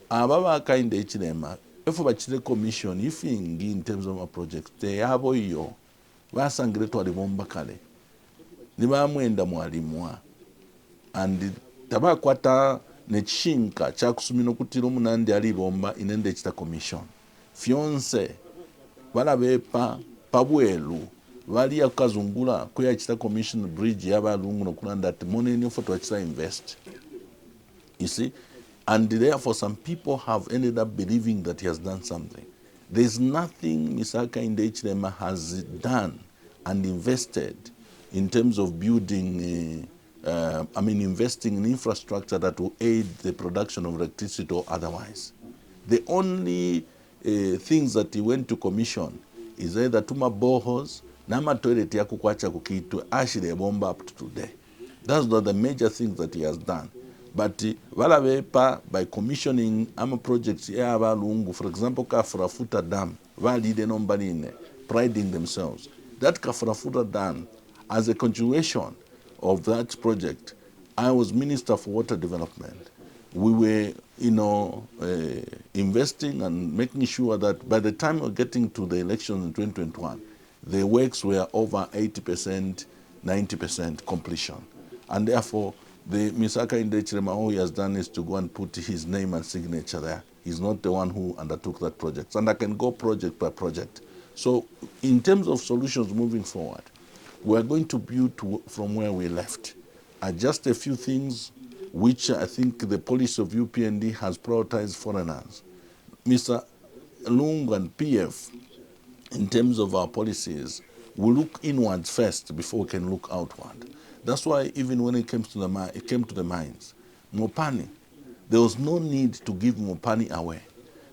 ababa Nakachinda Chirema if bachire commission ifingi in terms of a project te yabo iyo basangire twali bomba kale ni bamwenda mwalimwa and tabakwata nechinka chakusumino kutira omunandi ali bomba inende chita commission fyonse balabepa pabwelu valia kukazungula kuya chita commission bridge yabalungu nokulanda ati money ofo twachita invest, you see, and therefore some people have ended up believing that he has done something. There's nothing Mr. Nakachinda Chirema has done and invested in terms of building investing in infrastructure that will aid the production of electricity or otherwise. The only things that he went to commission is either tuma boreholes nama toilet ya kukwacha kukitu ashile bomba up to today. That's not the major things that he has done. But valabepa by commissioning ama projects ya balungu, for example Kafurafuta Dam, valide nombaline, priding themselves. That Kafurafuta Dam, as a continuation of that project, I was Minister for Water Development. We were, investing and making sure that by the time we're getting to the elections in 2021, the works were over 80%, 90% completion. And therefore, Mr. Nakachinda Chirema, all he has done is to go and put his name and signature there. He's not the one who undertook that project. And I can go project by project. So in terms of solutions moving forward, we are going to build from where we left. Just a few things which I think the policy of UPND has prioritized foreigners. Mr. Lung and PF, in terms of our policies, we look inwards first before we can look outward. That's why even when it came to the mines, Mopani, there was no need to give Mopani away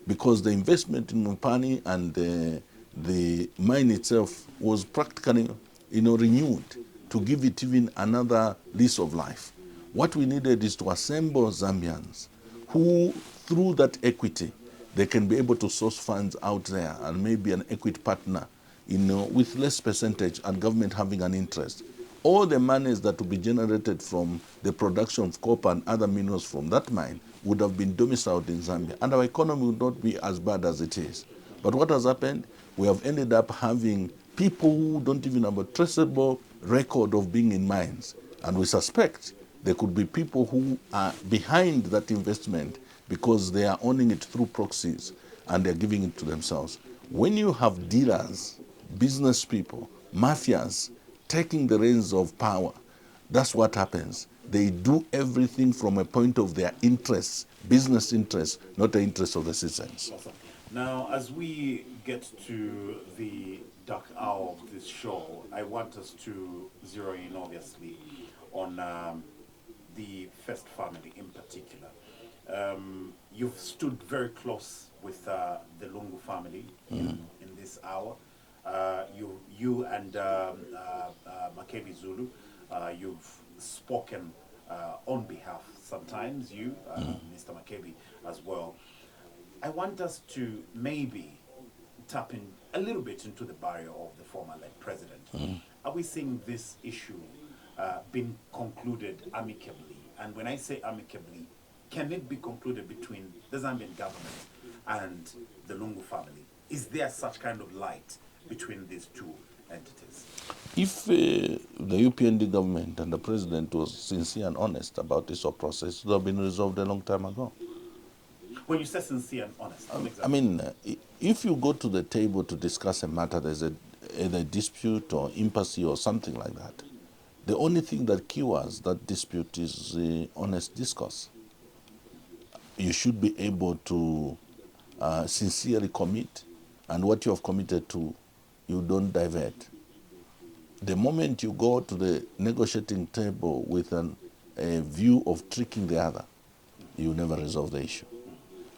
because the investment in Mopani and the mine itself was practically renewed to give it even another lease of life. What we needed is to assemble Zambians who, through that equity, they can be able to source funds out there and maybe an equity partner, with less percentage and government having an interest. All the monies that would be generated from the production of copper and other minerals from that mine would have been domiciled in Zambia, and our economy would not be as bad as it is. But what has happened? We have ended up having people who don't even have a traceable record of being in mines, and we suspect there could be people who are behind that investment because they are owning it through proxies and they're giving it to themselves. When you have dealers, business people, mafias taking the reins of power, that's what happens. They do everything from a point of their interests, business interests, not the interests of the citizens. Awesome. Now, as we get to the dark hour of this show, I want us to zero in, obviously, on the First family in particular. You've stood very close with the Lungu family in this hour. You and Makebi Zulu, you've spoken on behalf sometimes, Mr. Makebi as well. I want us to maybe tap in a little bit into the barrier of the former president. Are we seeing this issue been concluded amicably? And when I say amicably, can it be concluded between the Zambian government and the Lungu family? Is there such kind of light between these two entities? If the UPND government and the president was sincere and honest about this whole process, it would have been resolved a long time ago. When you say sincere and honest, what I exactly? mean, if you go to the table to discuss a matter, there's either a dispute or impasse or something like that. The only thing that cures that dispute is honest discourse. You should be able to sincerely commit, and what you have committed to, you don't divert. The moment you go to the negotiating table with a view of tricking the other, you never resolve the issue.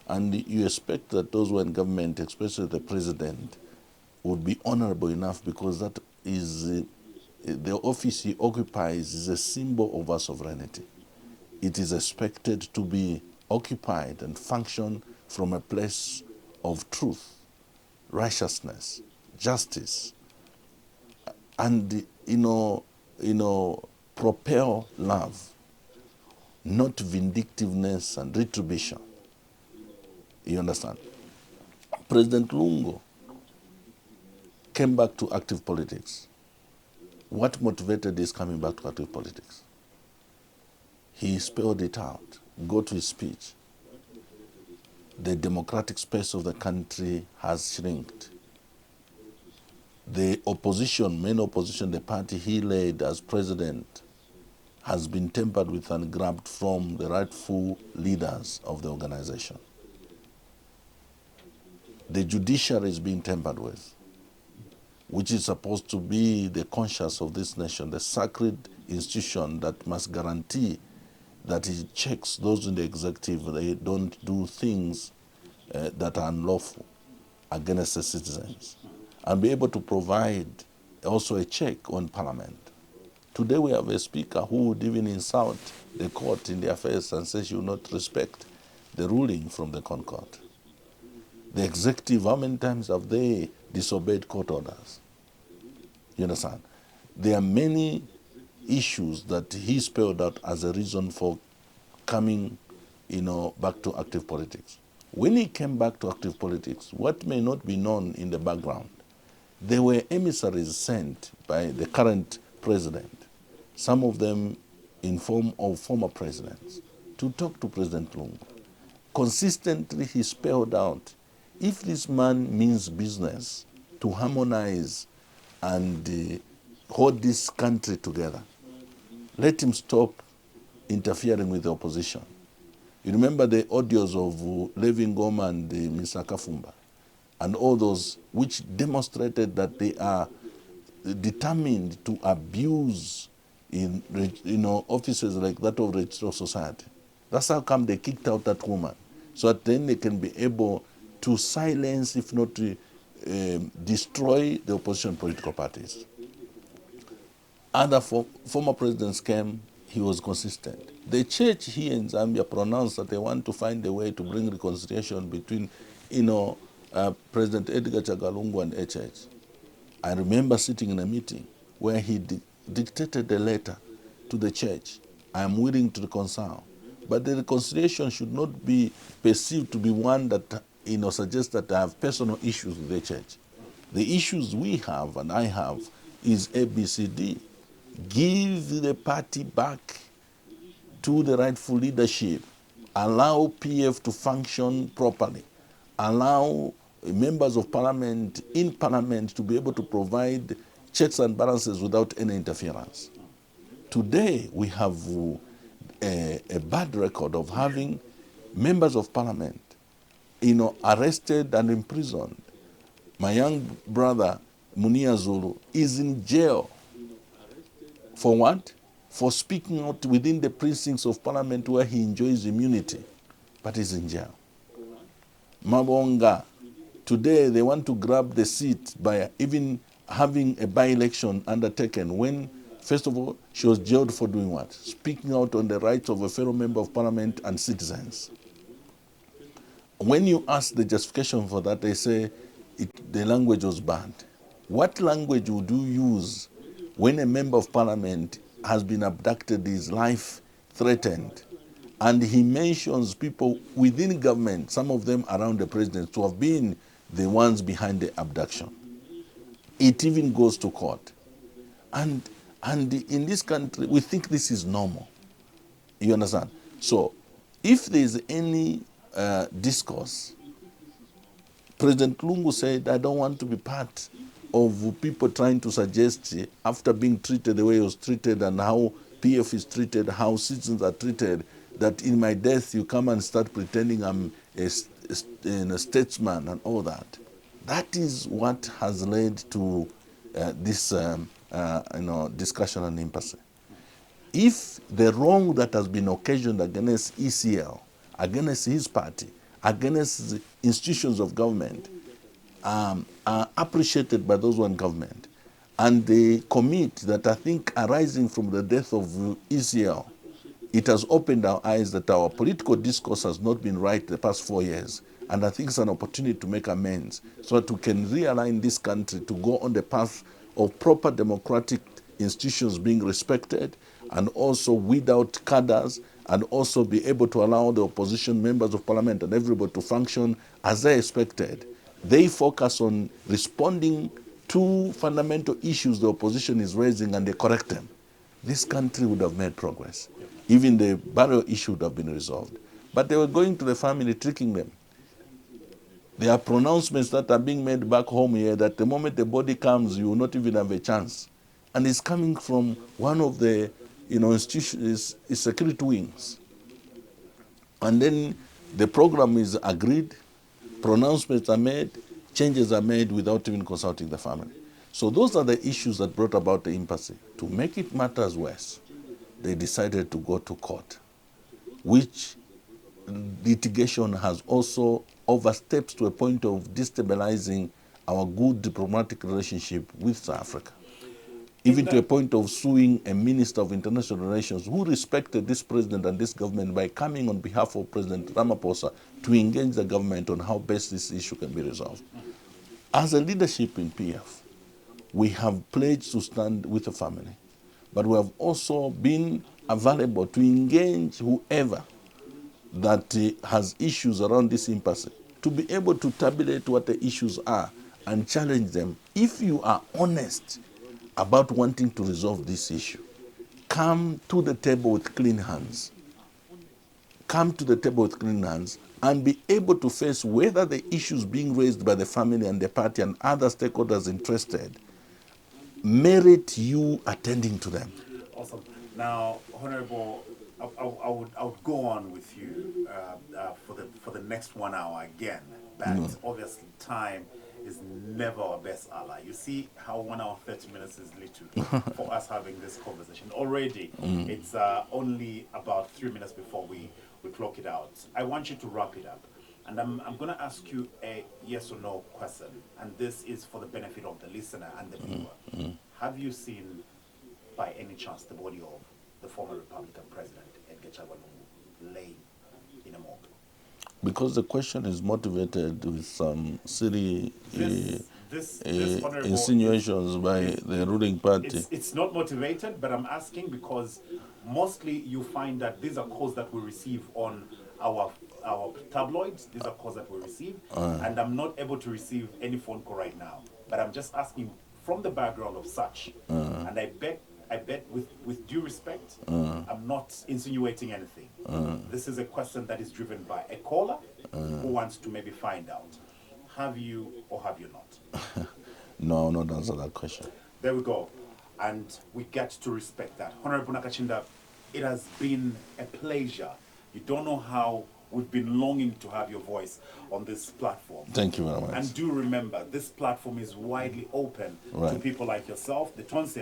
And you expect that those who are in government, especially the president, would be honorable enough, because that is the office he occupies is a symbol of our sovereignty. It is expected to be occupied and function from a place of truth, righteousness, justice, and propel love, not vindictiveness and retribution. You understand? President Lungu came back to active politics. What motivated his coming back to active politics? He spelled it out. Go to his speech. The democratic space of the country has shrinked. The opposition, main opposition, the party he led as president, has been tampered with and grabbed from the rightful leaders of the organization. The judiciary is being tampered with, which is supposed to be the conscience of this nation, the sacred institution that must guarantee that it checks those in the executive, they don't do things that are unlawful against the citizens, and be able to provide also a check on parliament. Today we have a speaker who would even insult the court in their face and say she will not respect the ruling from the Concord. The executive, how many times have they disobeyed court orders? You understand? There are many issues that he spelled out as a reason for coming, back to active politics. When he came back to active politics, what may not be known in the background, there were emissaries sent by the current president, some of them in form of former presidents, to talk to President Lungu. Consistently, he spelled out, if this man means business to harmonize and hold this country together, let him stop interfering with the opposition. You remember the audios of Levin Goma and Mr. Kafumba, and all those which demonstrated that they are determined to abuse in offices like that of Registrar of Society. That's how come they kicked out that woman, so that then they can be able to silence, if not to destroy the opposition political parties. Other former presidents came, he was consistent. The church here in Zambia pronounced that they want to find a way to bring reconciliation between, President Edgar Chagalungu and HH. I remember sitting in a meeting where he dictated a letter to the church. I am willing to reconcile. But the reconciliation should not be perceived to be one that suggests that I have personal issues with the church. The issues we have and I have is ABCD. Give the party back to the rightful leadership. Allow PF to function properly. Allow members of parliament in parliament to be able to provide checks and balances without any interference. Today we have a bad record of having members of parliament arrested and imprisoned. My young brother Munia Zulu is in jail. For what? For speaking out within the precincts of parliament where he enjoys immunity, but he's in jail. Mabonga, today they want to grab the seat by even having a by-election undertaken when, first of all, she was jailed for doing what? Speaking out on the rights of a fellow member of parliament and citizens. When you ask the justification for that, they say the language was banned. What language would you use when a member of parliament has been abducted, his life threatened. And he mentions people within government, some of them around the president, to have been the ones behind the abduction. It even goes to court. And in this country, we think this is normal. You understand? So, if there is any discourse, President Lungu said, I don't want to be part of people trying to suggest, after being treated the way he was treated and how PF is treated, how citizens are treated, that in my death you come and start pretending I'm a statesman and all that. That is what has led to this discussion on impasse. If the wrong that has been occasioned against ECL, against his party, against the institutions of government are appreciated by those who are in government, and the commit that I think arising from the death of ECL, it has opened our eyes that our political discourse has not been right the past 4 years. And I think it's an opportunity to make amends so that we can realign this country to go on the path of proper democratic institutions being respected, and also without cadres, and also be able to allow the opposition members of parliament and everybody to function as they expected. They focus on responding to fundamental issues the opposition is raising and they correct them. This country would have made progress. Even the burial issue would have been resolved. But they were going to the family, tricking them. There are pronouncements that are being made back home here that the moment the body comes, you will not even have a chance. And it's coming from one of the institutions, security wings. And then the program is agreed, pronouncements are made, changes are made without even consulting the family. So those are the issues that brought about the impasse. To make it matters worse, they decided to go to court, which litigation has also oversteps to a point of destabilizing our good diplomatic relationship with South Africa. Even to a point of suing a minister of international relations who respected this president and this government by coming on behalf of President Ramaphosa to engage the government on how best this issue can be resolved. As a leadership in PF, we have pledged to stand with the family, but we have also been available to engage whoever that has issues around this impasse, to be able to tabulate what the issues are and challenge them. If you are honest about wanting to resolve this issue, come to the table with clean hands. Come to the table with clean hands and be able to face whether the issues being raised by the family and the party and other stakeholders interested merit you attending to them. Awesome. Now, Honorable, I would go on with you for the next 1 hour again, but obviously time is never our best ally. You see how 1 hour 30 minutes is little for us having this conversation. Already, it's only about 3 minutes before we clock it out. I want you to wrap it up. And I'm going to ask you a yes or no question. And this is for the benefit of the listener and the viewer. Have you seen, by any chance, the body of the former Republican president, Edgar Chagwa laying in a morgue? Because the question is motivated with some silly insinuations by the ruling party. It's not motivated, but I'm asking because mostly you find that these are calls that we receive on our tabloids. These are calls that we receive, and I'm not able to receive any phone call right now. But I'm just asking from the background of such, and I bet with due respect, I'm not insinuating anything. This is a question that is driven by a caller who wants to maybe find out. Have you or have you not? No, not answer that question. There we go. And we get to respect that. Honorable Nakachinda, it has been a pleasure. You don't know how we've been longing to have your voice on this platform. Thank you very much. And do remember, this platform is widely open to people like yourself, the Tonse